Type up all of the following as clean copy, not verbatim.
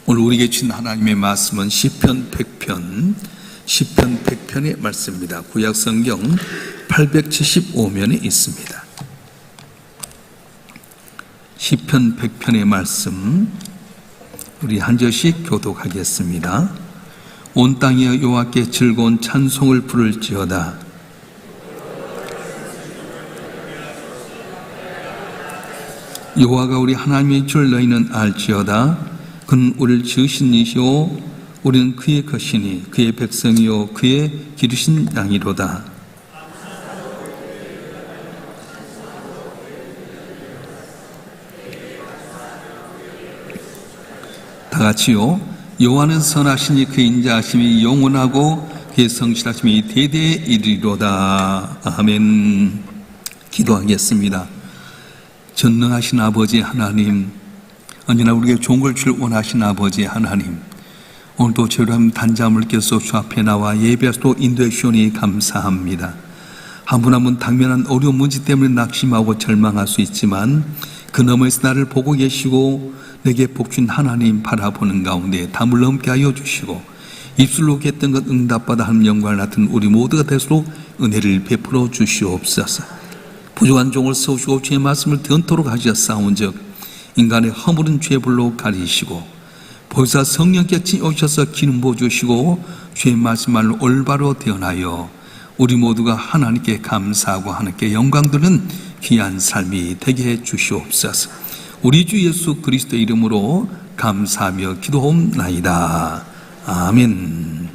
오늘 우리에게 주신 하나님의 말씀은 시편 100편의 말씀입니다. 구약 성경 875면에 있습니다. 시편 100편의 말씀 우리 한 절씩 교독하겠습니다. 온 땅이여 여호와께 즐거운 찬송을 부를지어다. 여호와가 우리 하나님의 줄 너희는 알지어다. 그는 우리를 지으신 이시오 우리는 그의 것이니 그의 백성이요 그의 기르신 양이로다. 다같이요 여호와는 선하시니 그의 인자하심이 영원하고 그의 성실하심이 대대에 이르리로다. 아멘. 기도하겠습니다. 전능하신 아버지 하나님, 언제나 우리에게 좋은 걸 줄 원하신 아버지 하나님, 오늘도 저희를 단잠을 깨서 주 앞에 나와 예배하시도록 인도해 주시오니 감사합니다. 한 분 한 분 당면한 어려운 문제 때문에 낙심하고 절망할 수 있지만 그 너머에서 나를 보고 계시고 내게 복준 하나님 바라보는 가운데 담을 넘게 하여 주시고 입술로 했던 것 응답받아 하는 영광을 나타낸 우리 모두가 될수록 은혜를 베풀어 주시옵소서. 부족한 종을 세우시고 주의 말씀을 던토록 하셨사온 즉 인간의 허물은 죄불로 가리시고 보혜사 성령께 오셔서 기름 부어주시고 주의 말씀만을 올바로 대언하여 우리 모두가 하나님께 감사하고 하나님께 영광 드리는 귀한 삶이 되게 해 주시옵소서. 우리 주 예수 그리스도의 이름으로 감사하며 기도하옵나이다. 아멘.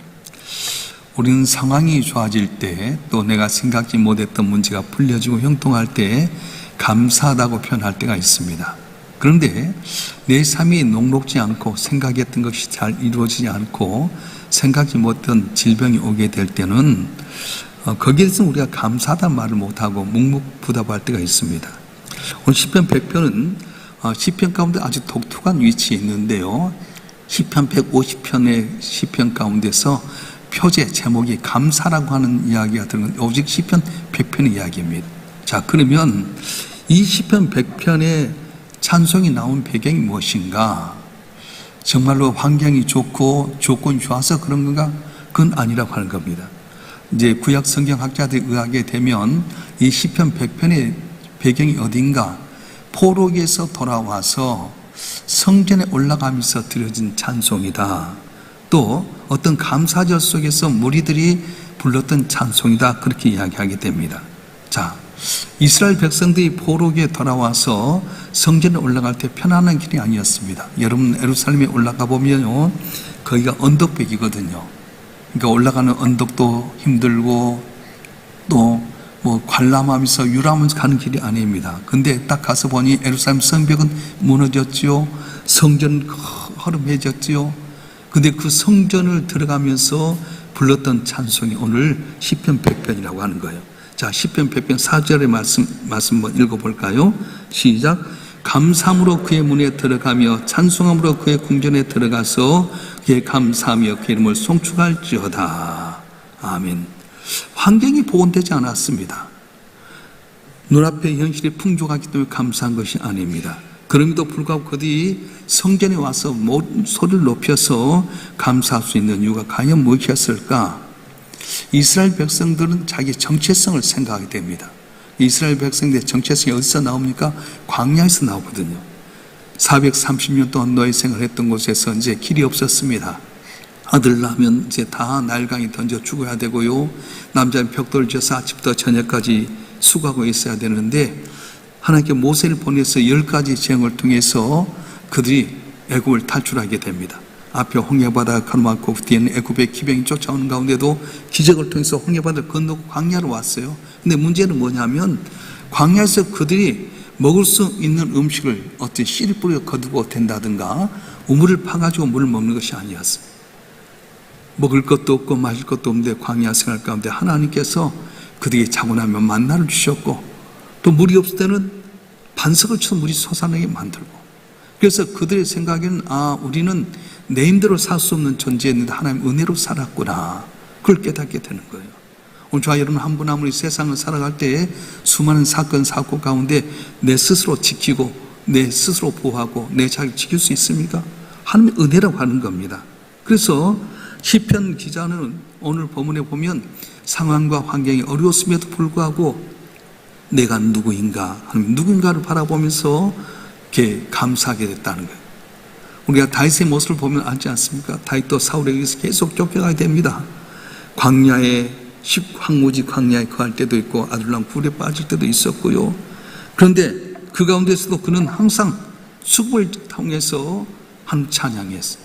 우리는 상황이 좋아질 때 또 내가 생각지 못했던 문제가 풀려지고 형통할 때 감사하다고 표현할 때가 있습니다. 그런데 내 삶이 녹록지 않고 생각했던 것이 잘 이루어지지 않고 생각지 못했던 질병이 오게 될 때는 거기에 대해서 우리가 감사하다는 말을 못하고 묵묵부답할 때가 있습니다. 오늘 시편 100편은 시편 가운데 아주 독특한 위치에 있는데요. 시편 150편의 시편 가운데서 표제 제목이 감사라고 하는 이야기가 들어간 오직 시편 100편의 이야기입니다. 자, 그러면 이 시편 100편의 찬송이 나온 배경이 무엇인가? 정말로 환경이 좋고 조건이 좋아서 그런 건가? 그건 아니라고 하는 겁니다. 이제 구약 성경 학자들이 의하게 되면 이 시편 100편의 배경이 어딘가? 포로기에서 돌아와서 성전에 올라가면서 드려진 찬송이다. 또 어떤 감사절 속에서 무리들이 불렀던 찬송이다. 그렇게 이야기하게 됩니다. 자, 이스라엘 백성들이 포로기에 돌아와서 성전에 올라갈 때 편안한 길이 아니었습니다. 여러분 예루살렘에 올라가 보면요, 거기가 언덕백이거든요. 그러니까 올라가는 언덕도 힘들고 또 관람하면서 유람하면서 가는 길이 아닙니다. 근데 딱 가서 보니 예루살렘 성벽은 무너졌지요. 성전은 허름해졌지요. 근데 그 성전을 들어가면서 불렀던 찬송이 오늘 시편 100편이라고 하는 거예요. 자, 시편 100편 4절의 말씀 한번 읽어볼까요? 시작. 감사함으로 그의 문에 들어가며 찬송함으로 그의 궁전에 들어가서 그의 감사하며 그의 이름을 송축할지어다. 아멘. 환경이 보온되지 않았습니다. 눈앞에 현실이 풍족하기 때문에 감사한 것이 아닙니다. 그럼에도 불구하고 그들이 성전에 와서 소리를 높여서 감사할 수 있는 이유가 과연 무엇이었을까? 이스라엘 백성들은 자기 정체성을 생각하게 됩니다. 이스라엘 백성들의 정체성이 어디서 나옵니까? 광야에서 나오거든요. 430년 동안 노예 생활했던 곳에서 이제 길이 없었습니다. 아들 낳으면 이제 다 날강에 던져 죽어야 되고요. 남자는 벽돌을 지어서 아침부터 저녁까지 수고하고 있어야 되는데 하나님께 모세를 보내서 10가지 재앙을 통해서 그들이 애굽을 탈출하게 됩니다. 앞에 홍해바다가 가로막고 뒤에는 애굽의 기병이 쫓아오는 가운데도 기적을 통해서 홍해바다를 건너고 광야로 왔어요. 근데 문제는 뭐냐면 광야에서 그들이 먹을 수 있는 음식을 어떤 씨를 뿌려 거두고 된다든가 우물을 파가지고 물을 먹는 것이 아니었어요. 먹을 것도 없고 마실 것도 없는데 광야 생활 가운데 하나님께서 그들에게 자고 나면 만나를 주셨고 또 물이 없을 때는 반석을 쳐서 물이 솟아나게 만들고 그래서 그들의 생각에는 우리는 내 힘대로 살 수 없는 존재였는데 하나님 은혜로 살았구나. 그걸 깨닫게 되는 거예요. 오늘 저와 여러분 한 분 한 분이 세상을 살아갈 때 수많은 사건 사고 가운데 내 스스로 지키고 내 스스로 보호하고 내 자기를 지킬 수 있습니까? 하나님의 은혜라고 하는 겁니다. 그래서 시편 기자는 오늘 본문에 보면 상황과 환경이 어려웠음에도 불구하고 내가 누구인가, 하나님 누군가를 바라보면서 이렇게 감사하게 됐다는 거예요. 우리가 다윗의 모습을 보면 알지 않습니까? 다윗도 사울에 의해서 계속 쫓겨가게 됩니다. 광야에 황무지 광야에 거할 때도 있고 아둘람 굴에 빠질 때도 있었고요. 그런데 그 가운데서도 그는 항상 수급을 통해서 한 찬양했어요.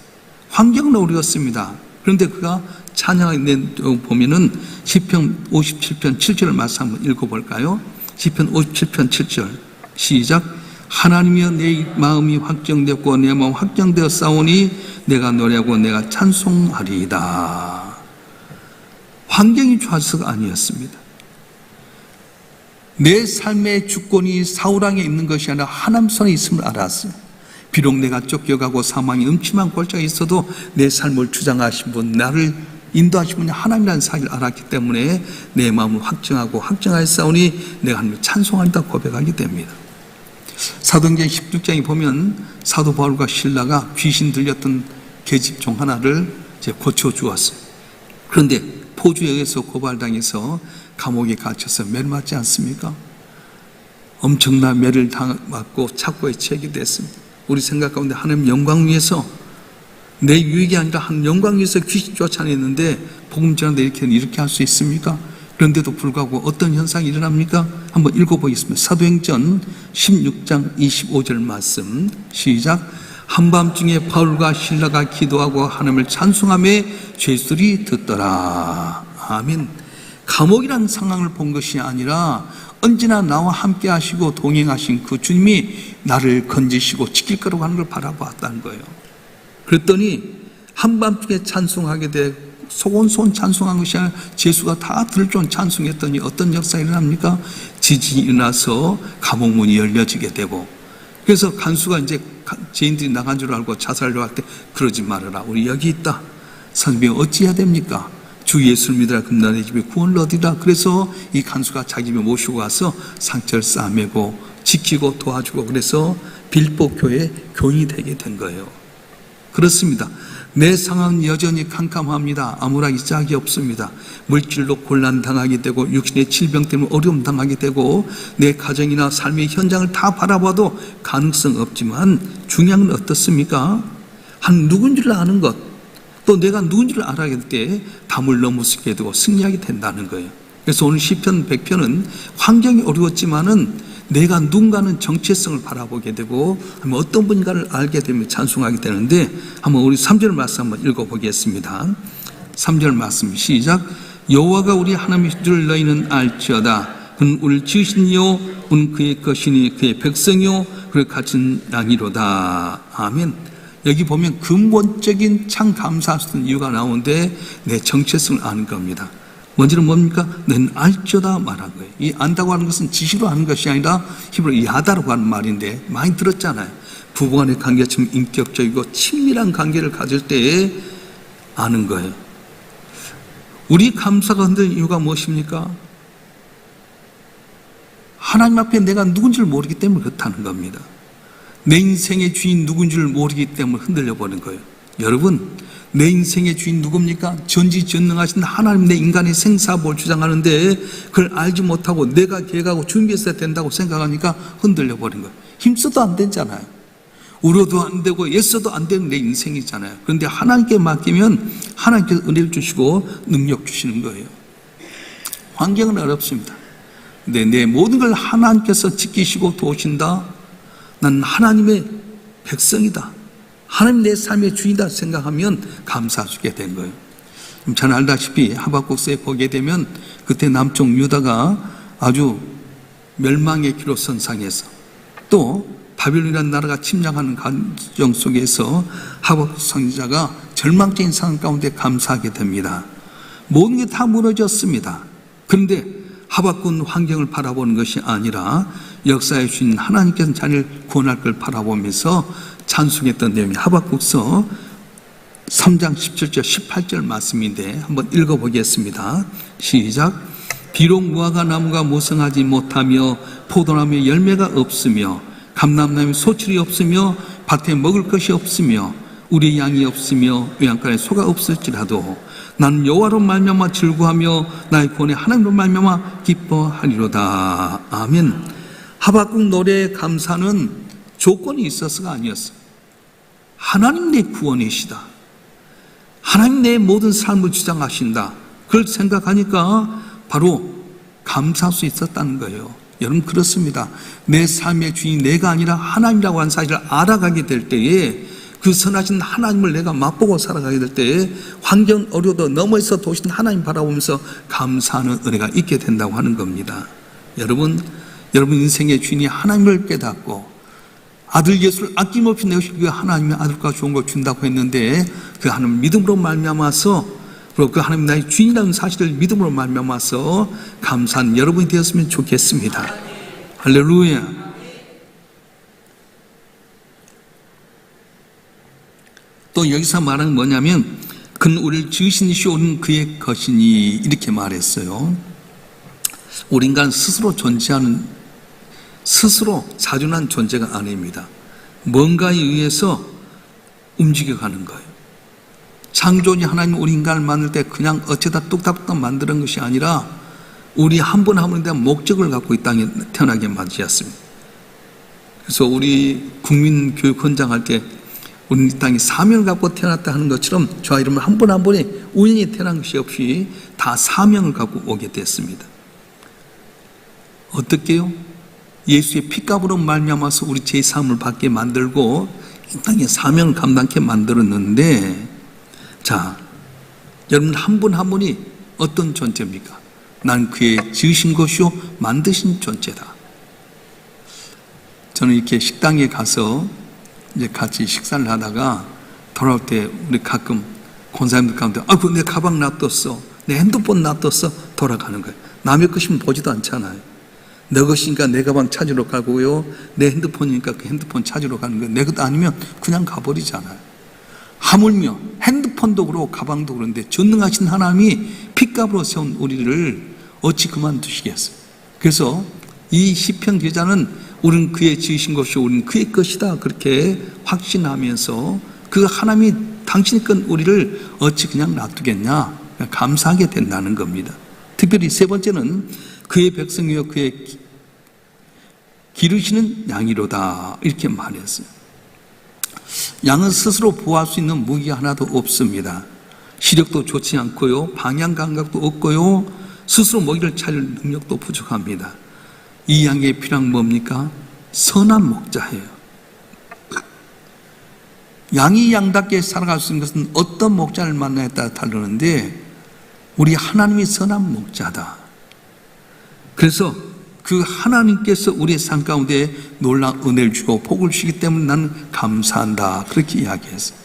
환경은 어려웠습니다. 그런데 그가 찬양을 보면은 시편 57편 7절을 말씀 한번 읽어볼까요? 시편 57편 7절 시작. 하나님이여 내 마음이 확정되었고 내 마음 확정되어 싸우니 내가 노래하고 내가 찬송하리이다. 환경이 좋아서가 아니었습니다. 내 삶의 주권이 사울왕에 있는 것이 아니라 하나님 손에 있음을 알았어요. 비록 내가 쫓겨가고 사망이 음침한 골짜기에 있어도 내 삶을 주장하신 분, 나를 인도하신 분이 하나님이라는 사실을 알았기 때문에 내 마음을 확정하고 확정하여 싸우니 내가 하나님을 찬송한다 고백하게 됩니다. 사도행전 16장에 보면 사도 바울과 실라가 귀신 들렸던 계집종 하나를 이제 고쳐주었어요. 그런데 포주에 의해서 고발당해서 감옥에 갇혀서 매를 맞지 않습니까? 엄청난 매를 맞고 착고에 채게 됐습니다. 우리 생각 가운데 하나님 영광 위해서 내 유익이 아니라 한 영광 위해서 귀신 쫓아냈는데 복음 전하는데 이렇게 할 수 있습니까? 그런데도 불구하고 어떤 현상이 일어납니까? 한번 읽어보겠습니다. 사도행전 16장 25절 말씀 시작. 한밤중에 바울과 실라가 기도하고 하나님을 찬송하며 죄수들이 듣더라. 아멘. 감옥이라는 상황을 본 것이 아니라 언제나 나와 함께 하시고 동행하신 그 주님이 나를 건지시고 지킬 거라고 하는 걸 바라보았다는 거예요. 그랬더니 한밤중에 찬송하게 돼 소곤소곤 찬송한 것이 아니라 죄수가 다 들을 줄 찬송했더니 어떤 역사가 일어납니까? 지진이 일어나서 감옥문이 열려지게 되고, 그래서 간수가 이제 죄인들이 나간 줄 알고 자살하려고 할 때 그러지 말아라, 우리 여기 있다, 선생님 어찌해야 됩니까? 주 예수를 믿으라 그럼 너네 집에 구원을 얻으리라. 그래서 이 간수가 자기 집에 모시고 가서 상처를 싸매고 지키고 도와주고, 그래서 빌보 교회 교인이 되게 된 거예요. 그렇습니다. 내 상황은 여전히 캄캄합니다. 암울하기 짝이 없습니다. 물질로 곤란당하게 되고 육신의 질병 때문에 어려움 당하게 되고 내 가정이나 삶의 현장을 다 바라봐도 가능성 없지만 중요한 건 어떻습니까? 한 누군지를 아는 것, 또 내가 누군지를 알아야 될 때 담을 넘어서게 되고 승리하게 된다는 거예요. 그래서 오늘 시편 100편은 환경이 어려웠지만은 내가 누군가는 정체성을 바라보게 되고 어떤 분인가를 알게 되면 찬송하게 되는데, 한번 우리 3절 말씀 한번 읽어보겠습니다. 3절 말씀 시작. 여호와가 우리 하나님이신 줄 너희는 알지어다. 그는 우리를 지으신 이요 우리는 그의 것이니 그의 백성이요 그를 갇힌 양이로다. 아멘. 여기 보면 근본적인 참 감사할 수 있는 이유가 나오는데 내 정체성을 아는 겁니다. 먼저는 뭡니까? 너는 알지어다 말한 거예요. 이 안다고 하는 것은 지시로 하는 것이 아니라 히브리어 야다라고 하는 말인데 많이 들었잖아요. 부부간의 관계처럼 인격적이고 친밀한 관계를 가질 때에 아는 거예요. 우리 감사가 흔들린 이유가 무엇입니까? 하나님 앞에 내가 누군지를 모르기 때문에 그렇다는 겁니다. 내 인생의 주인 누군지를 모르기 때문에 흔들려 버린 거예요. 여러분, 내 인생의 주인 누굽니까? 전지전능하신 하나님, 내 인간의 생사복을 주장하는데 그걸 알지 못하고 내가 계획하고 준비했어야 된다고 생각하니까 흔들려 버린 거예요. 힘써도 안 되잖아요. 울어도 안 되고 애써도 안 되는 내 인생이잖아요. 그런데 하나님께 맡기면 하나님께서 은혜를 주시고 능력 주시는 거예요. 환경은 어렵습니다. 근데 내 모든 걸 하나님께서 지키시고 도우신다. 난 하나님의 백성이다, 하나님 내 삶의 주인이다 생각하면 감사하게 된 거예요. 잘 알다시피 하박국서에 보게 되면 그때 남쪽 유다가 아주 멸망의 기로 선상에서 또 바빌론이라는 나라가 침략하는 과정 속에서 하박국 선지자가 절망적인 상황 가운데 감사하게 됩니다. 모든 게 다 무너졌습니다. 그런데 하박국은 환경을 바라보는 것이 아니라 역사에 주신 하나님께서 자기를 구원할 걸 바라보면서 찬송했던 내용이 하박국서 3장 17절 18절 말씀인데 한번 읽어보겠습니다. 시작. 비록 무화과 나무가 모성하지 못하며 포도나무에 열매가 없으며 감람나무에 소출이 없으며 밭에 먹을 것이 없으며 우리 양이 없으며 외양간에 소가 없을지라도 나는 여호와로 말미암아 즐거워하며 나의 구원의 하나님으로 말미암아 기뻐하리로다. 아멘. 하박국 노래의 감사는 조건이 있어서가 아니었어요. 하나님 내 구원이시다. 하나님 내 모든 삶을 주장하신다. 그걸 생각하니까 바로 감사할 수 있었다는 거예요. 여러분 그렇습니다. 내 삶의 주인이 내가 아니라 하나님이라고 하는 사실을 알아가게 될 때에 그 선하신 하나님을 내가 맛보고 살아가게 될 때에 환경 어려도 너머에서 도신 하나님 바라보면서 감사하는 은혜가 있게 된다고 하는 겁니다. 여러분 인생의 주인이 하나님을 깨닫고 아들 예수를 아낌없이 내오실 그 하나님의 아들과 좋은 걸 준다고 했는데 그 하나님 믿음으로 말미암아서 그리고 그 하나님 나의 주인이라는 사실을 믿음으로 말미암아서 감사한 여러분이 되었으면 좋겠습니다. 할렐루야. 또 여기서 말하는 뭐냐면 그는 우리를 지으신 이시 오는 그의 것이니 이렇게 말했어요. 우리 인간은 스스로 존재하는 스스로 자존한 존재가 아닙니다. 뭔가에 의해서 움직여가는 거예요. 창조주 하나님 우리 인간을 만들 때 그냥 어쩌다 뚝딱뚝딱 만드는 것이 아니라 우리 한 분 한 분에 대한 목적을 갖고 이 땅에 태어나게 만드셨습니다. 그래서 우리 국민교육헌장 할 때 우리 이 땅에 사명을 갖고 태어났다 하는 것처럼 저와 여러분 한 분 한 분이 우연히 태어난 것이 없이 다 사명을 갖고 오게 됐습니다. 어떻게요? 예수의 피값으로 말미암아서 우리 제3을 받게 만들고 이 땅에 사명을 감당케 만들었는데 자, 여러분 한 분 한 분이 어떤 존재입니까? 난 그의 지으신 것이요 만드신 존재다. 저는 이렇게 식당에 가서 이제 같이 식사를 하다가 돌아올 때 우리 가끔 권사님들 가운데 아이고 내 가방 놔뒀어, 내 핸드폰 놔뒀어 돌아가는 거예요. 남의 것이면 보지도 않잖아요. 내 것이니까 내 가방 찾으러 가고요, 내 핸드폰이니까 그 핸드폰 찾으러 가는 거예요. 내 것 아니면 그냥 가버리잖아요. 하물며 핸드폰도 그렇고 가방도 그런데 전능하신 하나님이 핏값으로 세운 우리를 어찌 그만두시겠어요. 그래서 이 시편 기자는 우리는 그의 지으신 것이요 우리는 그의 것이다 그렇게 확신하면서 그 하나님이 당신의 건 우리를 어찌 그냥 놔두겠냐 감사하게 된다는 겁니다. 특별히 세 번째는 그의 백성이요 그의 기르시는 양이로다 이렇게 말했어요. 양은 스스로 보호할 수 있는 무기가 하나도 없습니다. 시력도 좋지 않고요, 방향 감각도 없고요, 스스로 먹이를 찾을 능력도 부족합니다. 이 양의 필요한 뭡니까? 선한 목자예요. 양이 양답게 살아갈 수 있는 것은 어떤 목자를 만나에 따라 다르는데 우리 하나님이 선한 목자다. 그래서 그 하나님께서 우리의 삶 가운데 놀라운 은혜를 주고 복을 주시기 때문에 나는 감사한다 그렇게 이야기했어요.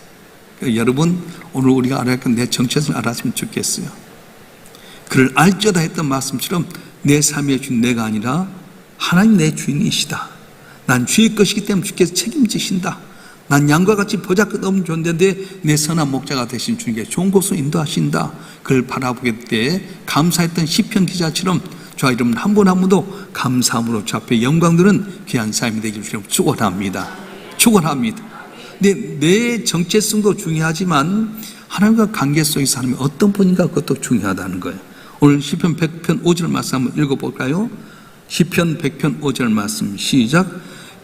그러니까 여러분 오늘 우리가 알아야 할 건 내 정체성을 알았으면 좋겠어요. 그를 알쩌다 했던 말씀처럼 내 삶의 주인 내가 아니라 하나님 내 주인이시다. 난 주의 것이기 때문에 주께서 책임지신다. 난 양과 같이 보잘것없는 존재인데 내 선한 목자가 되신 주님께 좋은 곳으로 인도하신다. 그를 바라보게 될 때 감사했던 시편 기자처럼 저와 여러분 한 분 한 분도 감사함으로 주 앞에 영광 드는 귀한 삶이 되기를 축원합니다. 축원합니다. 근데 내 정체성도 중요하지만 하나님과 관계 속에서 하나님이 어떤 분인가 그것도 중요하다는 거예요. 오늘 시편 100편 5절 말씀 한번 읽어볼까요? 시편 100편 5절 말씀 시작.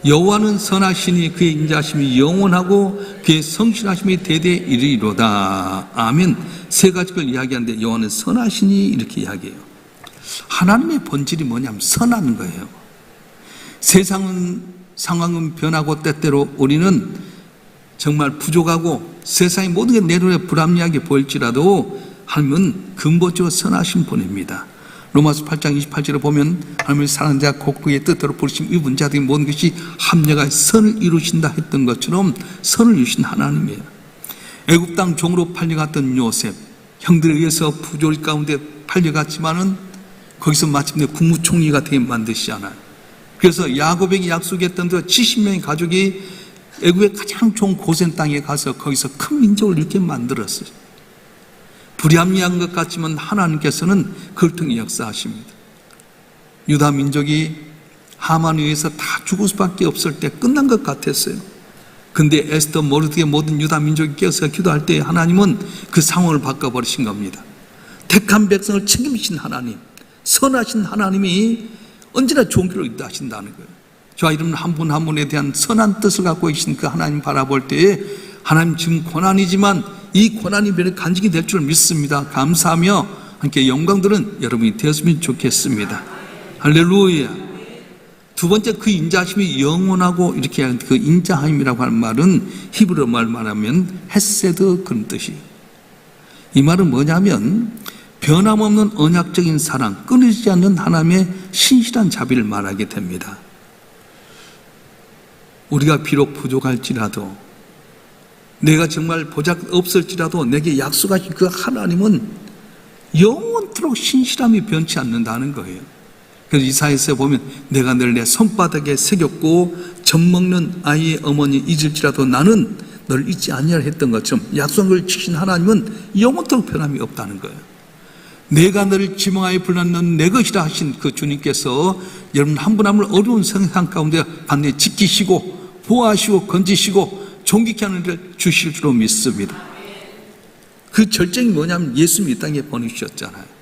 여호와는 선하시니 그의 인자하심이 영원하고 그의 성실하심이 대대에 이르리로다. 아멘. 세 가지 걸 이야기하는데 여호와는 선하시니 이렇게 이야기해요. 하나님의 본질이 뭐냐면 선한 거예요. 세상은 상황은 변하고 때때로 우리는 정말 부족하고 세상의 모든 게 내 눈에 불합리하게 보일지라도 하나님은 근본적으로 선하신 분입니다. 로마서 8장 28절에 보면 하나님의 사랑하는 자 곧 그의 뜻대로 부르심 입은 자들이 모든 것이 합력하여 선을 이루신다 했던 것처럼 선을 이루신 하나님이에요. 애굽 땅 종으로 팔려갔던 요셉, 형들에 의해서 부조리 가운데 팔려갔지만은 거기서 마침내 국무총리가 되게 만드시잖아요. 그래서 야곱에게 약속했던 그 70명의 가족이 애굽의 가장 좋은 고센 땅에 가서 거기서 큰 민족을 이렇게 만들었어요. 불합리한 것 같지만 하나님께서는 그걸 통해 역사하십니다. 유다 민족이 하만에 의해서 다 죽을 수밖에 없을 때 끝난 것 같았어요. 근데 에스더 모르드게 모든 유다 민족이 깨어서 기도할 때 하나님은 그 상황을 바꿔버리신 겁니다. 택한 백성을 책임지신 하나님, 선하신 하나님이 언제나 좋은 길로 인도하신다는 거예요. 저와 여러분 한 분 한 분에 대한 선한 뜻을 갖고 계신 그 하나님 바라볼 때에 하나님 지금 고난이지만 이 고난이 면에 간직이 될 줄 믿습니다. 감사하며 함께 영광들은 여러분이 되었으면 좋겠습니다. 할렐루야. 두 번째, 그 인자하심이 영원하고 이렇게 하는 그 인자함이라고 하는 말은 히브리어 말 말하면 헤세드 그런 뜻이. 이 말은 뭐냐면 변함없는 언약적인 사랑, 끊이지 않는 하나님의 신실한 자비를 말하게 됩니다. 우리가 비록 부족할지라도, 내가 정말 보잘 없을지라도 내게 약속하신 그 하나님은 영원토록 신실함이 변치 않는다는 거예요. 그래서 이사야서에 보면 내가 늘 내 손바닥에 새겼고 젖먹는 아이의 어머니 잊을지라도 나는 널 잊지 아니하라 했던 것처럼 약속을 지키신 하나님은 영원토록 변함이 없다는 거예요. 내가 너를 지명하여 불렀는 내 것이라 하신 그 주님께서 여러분 한 분 한 분 어려운 상황 가운데 반드시 지키시고 보호하시고 건지시고 존귀케 하는 일을 주실 줄로 믿습니다. 그 절정이 뭐냐면 예수님이 이 땅에 보내주셨잖아요.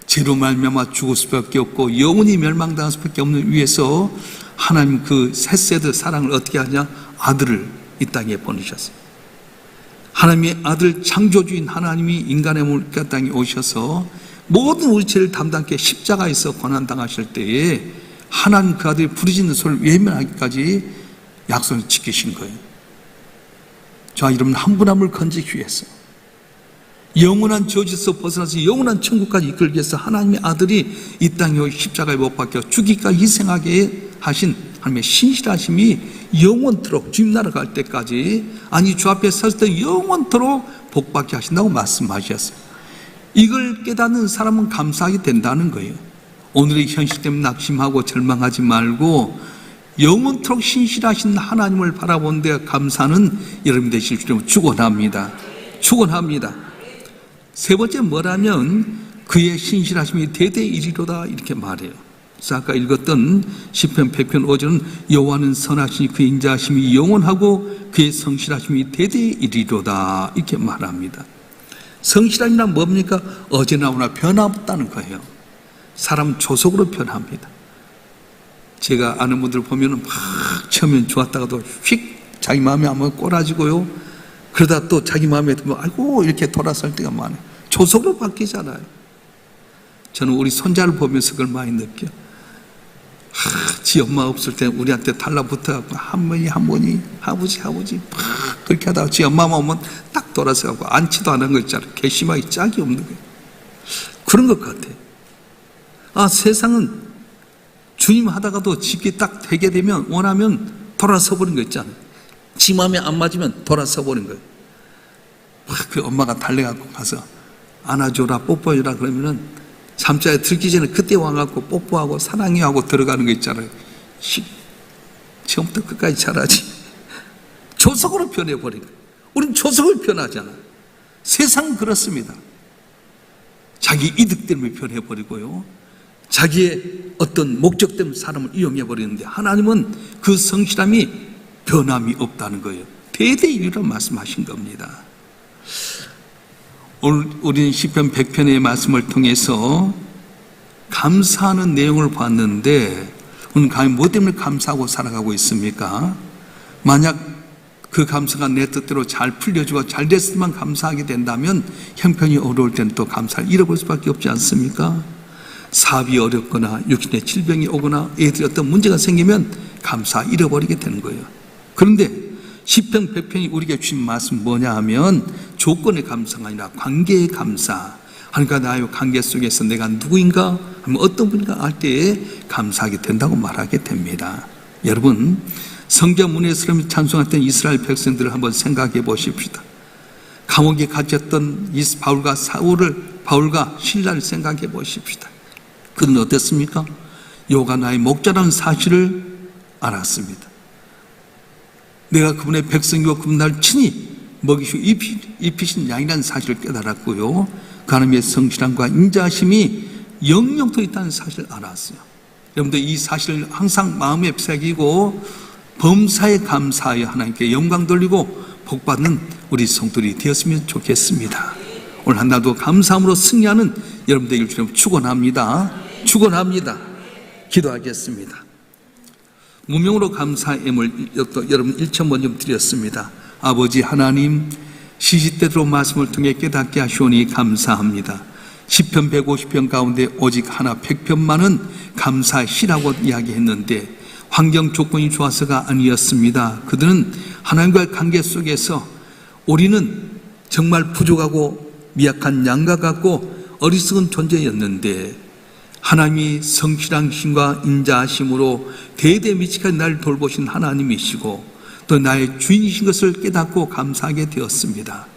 죄로 말미암아 죽을 수밖에 없고 영원히 멸망당할 수밖에 없는 위에서 하나님 그 헤세드 사랑을 어떻게 하냐? 아들을 이 땅에 보내셨어요. 하나님의 아들 창조주인 하나님이 인간의 몸을 이 땅에 오셔서 모든 우리 죄를 담당케 십자가에서 고난당하실 때에 하나님 그 아들이 부르짖는 소리를 외면하기까지 약속을 지키신 거예요. 저와 여러분 한 분 한 분을 건지기 위해서, 영원한 저주에서 벗어나서 영원한 천국까지 이끌기 위해서 하나님의 아들이 이 땅에 오셔 십자가에 못 박혀 죽기까지 희생하게 하신 하나님의 신실하심이 영원토록 주님 나라 갈 때까지, 아니 주 앞에 섰을 때 영원토록 복받게 하신다고 말씀하셨어요. 이걸 깨닫는 사람은 감사하게 된다는 거예요. 오늘의 현실 때문에 낙심하고 절망하지 말고 영원토록 신실하신 하나님을 바라본 데 감사는 여러분 되실 줄 축원합니다. 축원합니다. 세 번째 뭐라면 그의 신실하심이 대대 이리로다 이렇게 말해요. 그래서 아까 읽었던 시편 100편 5절은 여호와는 선하시니 그의 인자하심이 영원하고 그의 성실하심이 대대 이리로다 이렇게 말합니다. 성실함이란 뭡니까? 어제나 오나 변함없다는 거예요. 사람 조속으로 변합니다. 제가 아는 분들 보면 막 처음엔 좋았다가도 휙 자기 마음에 한번 꼬라지고요. 그러다 또 자기 마음에 들면 아이고 이렇게 돌아설 때가 많아요. 조속으로 바뀌잖아요. 저는 우리 손자를 보면서 그걸 많이 느껴요. 지 엄마 없을 때 우리한테 달라붙어갖고 할머니 아버지 막 그렇게 하다가 지 엄마만 오면 딱 돌아서갖고 안치도 안 한 거 있잖아요. 괘씸하게 짝이 없는 거예요. 그런 것 같아요. 세상은 주님 하다가도 집게 딱 되게 되면 원하면 돌아서 버린 거 있잖아요. 지 마음에 안 맞으면 돌아서 버린 거예요. 그 엄마가 달래갖고 가서 안아줘라 뽀뽀해줘라 그러면은 잠자리에 들기 전에 그때 와갖고 뽀뽀하고 사랑해하고 들어가는 거 있잖아요. 처음부터 끝까지 잘하지. 조속으로 변해버린 거예요. 우린 조속을 변하잖아. 세상은 그렇습니다. 자기 이득 때문에 변해버리고요, 자기의 어떤 목적 때문에 사람을 이용해버리는데 하나님은 그 성실함이 변함이 없다는 거예요. 대대이리로 말씀하신 겁니다. 오늘 우리는 시편 100편의 말씀을 통해서 감사하는 내용을 봤는데 오늘 뭐 때문에 감사하고 살아가고 있습니까? 만약 그 감사가 내 뜻대로 잘 풀려지고 잘 됐을 때만 감사하게 된다면 형편이 어려울 때는 또 감사를 잃어버릴 수밖에 없지 않습니까? 사업이 어렵거나 육신의 질병이 오거나 애들이 어떤 문제가 생기면 감사 잃어버리게 되는 거예요. 그런데 시편 100편이 우리에게 주신 말씀 뭐냐 하면 조건의 감사가 아니라 관계의 감사. 하나님과 나의 관계 속에서 내가 누구인가 하면 어떤 분인가 할 때에 감사하게 된다고 말하게 됩니다. 여러분 성경 문에서 찬송했던 이스라엘 백성들을 한번 생각해 보십시다. 감옥에 갇혔던 바울과 실라를 생각해 보십시다. 그는 어땠습니까? 여호와가 나의 목자라는 사실을 알았습니다. 내가 그분의 백성이고 그분 나를 친히 먹이시고 입히신 양이라는 사실을 깨달았고요, 그 하나님의 성실함과 인자하심이 영영토 있다는 사실을 알았어요. 여러분들 이 사실을 항상 마음에 새기고 범사에 감사하여 하나님께 영광 돌리고 복받는 우리 성도들이 되었으면 좋겠습니다. 오늘 한날도 감사함으로 승리하는 여러분들 일주일 축원합니다. 축원합니다. 기도하겠습니다. 무명으로 감사의 예물 여러분 1천 번 좀 드렸습니다. 아버지 하나님, 시시때대로 말씀을 통해 깨닫게 하시오니 감사합니다. 시편 150편 가운데 오직 하나 100편만은 감사시라고 이야기했는데 환경 조건이 좋아서가 아니었습니다. 그들은 하나님과의 관계 속에서 우리는 정말 부족하고 미약한 양과 같고 어리석은 존재였는데 하나님이 성실한 신과 인자하심으로 대대 미치까지 나를 돌보신 하나님이시고 또 나의 주인이신 것을 깨닫고 감사하게 되었습니다.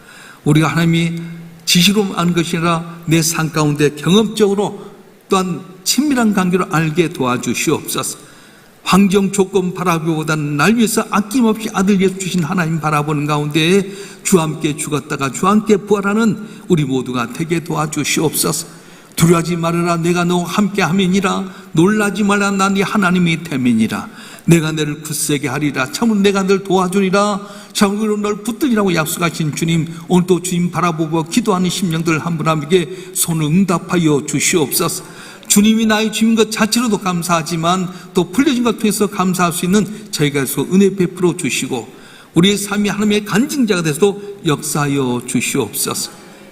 우리가 하나님이 지시로 아는 것이 아니라 내 삶 가운데 경험적으로 또한 친밀한 관계로 알게 도와주시옵소서. 환경 조건 바라보기보다는 날 위해서 아낌없이 아들 예수 주신 하나님 바라보는 가운데 주와 함께 죽었다가 주와 함께 부활하는 우리 모두가 되게 도와주시옵소서. 두려워하지 말아라, 내가 너와 함께 함이니라. 놀라지 말라, 나 네 하나님이 됨이니라. 내가 너를 굳세게 하리라. 참으로 내가 너를 도와주리라. 참으로 너를 붙들리라고 약속하신 주님, 오늘도 주님 바라보고 기도하는 심령들 한 분 한 분에게 손을 응답하여 주시옵소서. 주님이 나의 주인 것 자체로도 감사하지만 또 풀려진 것 통해서 감사할 수 있는 저희가서 은혜 베풀어 주시고 우리의 삶이 하나님의 간증자가 돼서도 역사하여 주시옵소서.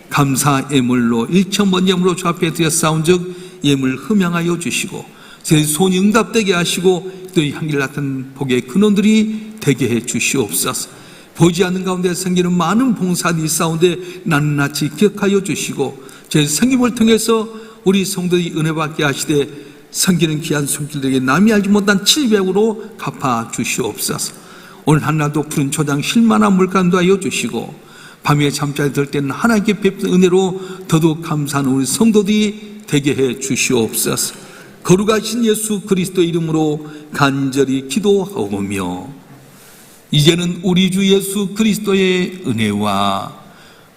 감사 예물로 1,000번 예물로 주 앞에 드렸사온즉 예물 흠양하여 주시고 제 손이 응답되게 하시고 또 향기를 맡은 복의 근원들이 되게 해 주시옵소서. 보이지 않는 가운데 생기는 많은 봉사들이 있사온데 낱낱이 기억하여 주시고 제 생김을 통해서 우리 성도들이 은혜받게 하시되 섬기는 귀한 손길들에게 남이 알지 못한 700으로 갚아 주시옵소서. 오늘 한날도 푸른 초장 실만한 물간도 하여 주시고 밤에 잠자리 들 때는 하나님께 베푼 은혜로 더더욱 감사하는 우리 성도들이 되게 해 주시옵소서. 거룩하신 예수 그리스도 이름으로 간절히 기도하오며 이제는 우리 주 예수 그리스도의 은혜와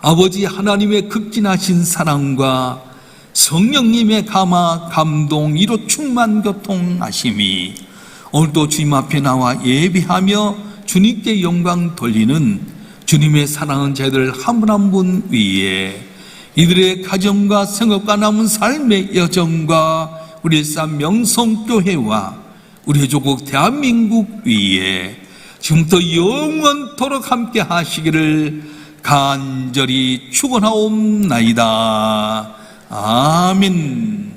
아버지 하나님의 극진하신 사랑과 성령님의 감화 감동 이로 충만 교통하심이 오늘도 주님 앞에 나와 예비하며 주님께 영광 돌리는 주님의 사랑하는 자들 한 분 한 분 위에 이들의 가정과 생업과 남은 삶의 여정과 우리의 산 명성교회와 우리의 조국 대한민국 위에 지금부터 영원토록 함께 하시기를 간절히 축원하옵나이다. 아멘.